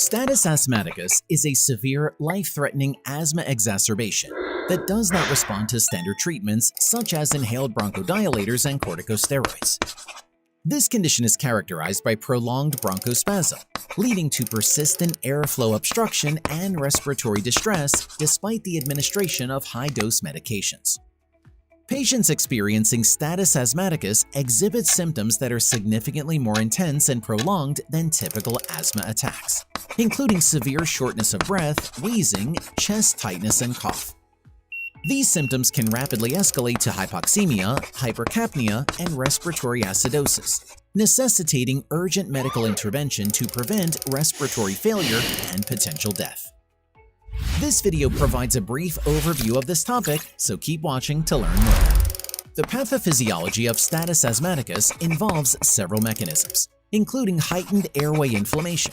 Status asthmaticus is a severe, life-threatening asthma exacerbation that does not respond to standard treatments such as inhaled bronchodilators and corticosteroids. This condition is characterized by prolonged bronchospasm, leading to persistent airflow obstruction and respiratory distress despite the administration of high-dose medications. Patients experiencing status asthmaticus exhibit symptoms that are significantly more intense and prolonged than typical asthma attacks, including severe shortness of breath, wheezing, chest tightness, and cough. These symptoms can rapidly escalate to hypoxemia, hypercapnia, and respiratory acidosis, necessitating urgent medical intervention to prevent respiratory failure and potential death. This video provides a brief overview of this topic, so keep watching to learn more. The pathophysiology of status asthmaticus involves several mechanisms, including heightened airway inflammation,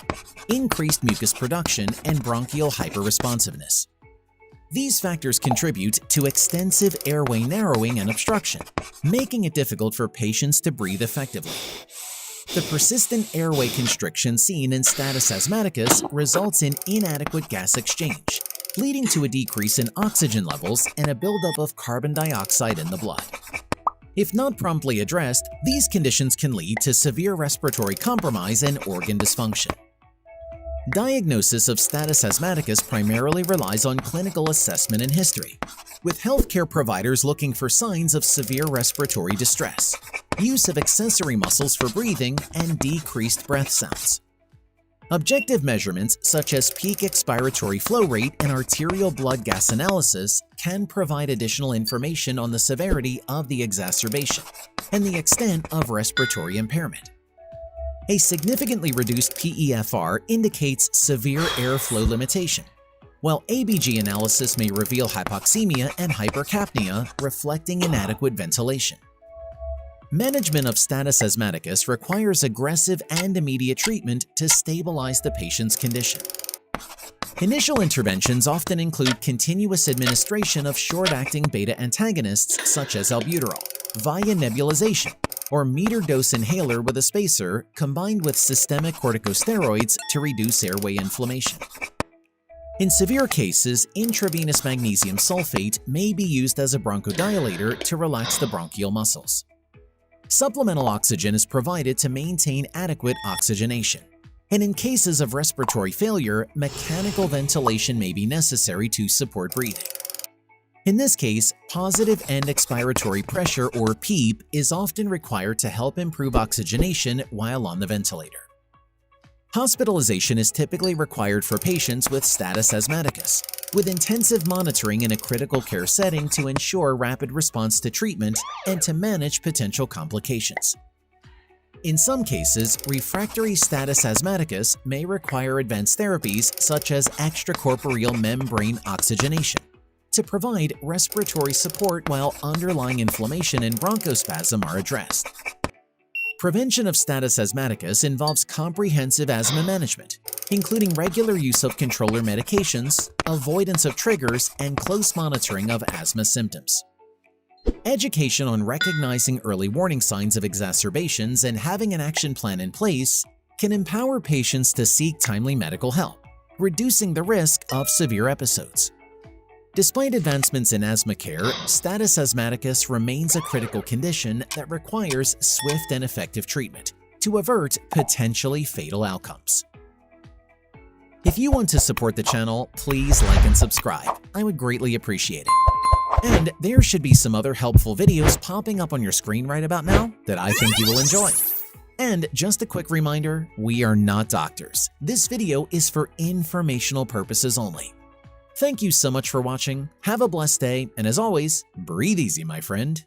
increased mucus production, and bronchial hyperresponsiveness. These factors contribute to extensive airway narrowing and obstruction, making it difficult for patients to breathe effectively. The persistent airway constriction seen in status asthmaticus results in inadequate gas exchange, leading to a decrease in oxygen levels and a buildup of carbon dioxide in the blood. If not promptly addressed, these conditions can lead to severe respiratory compromise and organ dysfunction. Diagnosis of status asthmaticus primarily relies on clinical assessment and history, with healthcare providers looking for signs of severe respiratory distress, use of accessory muscles for breathing, and decreased breath sounds. Objective measurements such as peak expiratory flow rate and arterial blood gas analysis can provide additional information on the severity of the exacerbation and the extent of respiratory impairment. A significantly reduced PEFR indicates severe airflow limitation, while ABG analysis may reveal hypoxemia and hypercapnia, reflecting inadequate ventilation. Management of status asthmaticus requires aggressive and immediate treatment to stabilize the patient's condition. Initial interventions often include continuous administration of short-acting beta antagonists such as albuterol, via nebulization, or metered-dose inhaler with a spacer combined with systemic corticosteroids to reduce airway inflammation. In severe cases, intravenous magnesium sulfate may be used as a bronchodilator to relax the bronchial muscles. Supplemental oxygen is provided to maintain adequate oxygenation, and in cases of respiratory failure, mechanical ventilation may be necessary to support breathing. In this case, positive end expiratory pressure, or PEEP, is often required to help improve oxygenation while on the ventilator. Hospitalization is typically required for patients with status asthmaticus, with intensive monitoring in a critical care setting to ensure rapid response to treatment and to manage potential complications. In some cases, refractory status asthmaticus may require advanced therapies such as extracorporeal membrane oxygenation to provide respiratory support while underlying inflammation and bronchospasm are addressed. Prevention of status asthmaticus involves comprehensive asthma management, including regular use of controller medications, avoidance of triggers, and close monitoring of asthma symptoms. Education on recognizing early warning signs of exacerbations and having an action plan in place can empower patients to seek timely medical help, reducing the risk of severe episodes. Despite advancements in asthma care, status asthmaticus remains a critical condition that requires swift and effective treatment to avert potentially fatal outcomes. If you want to support the channel, please like and subscribe. I would greatly appreciate it. And there should be some other helpful videos popping up on your screen right about now that I think you will enjoy. And just a quick reminder, we are not doctors. This video is for informational purposes only. Thank you so much for watching, have a blessed day, and as always, breathe easy, my friend.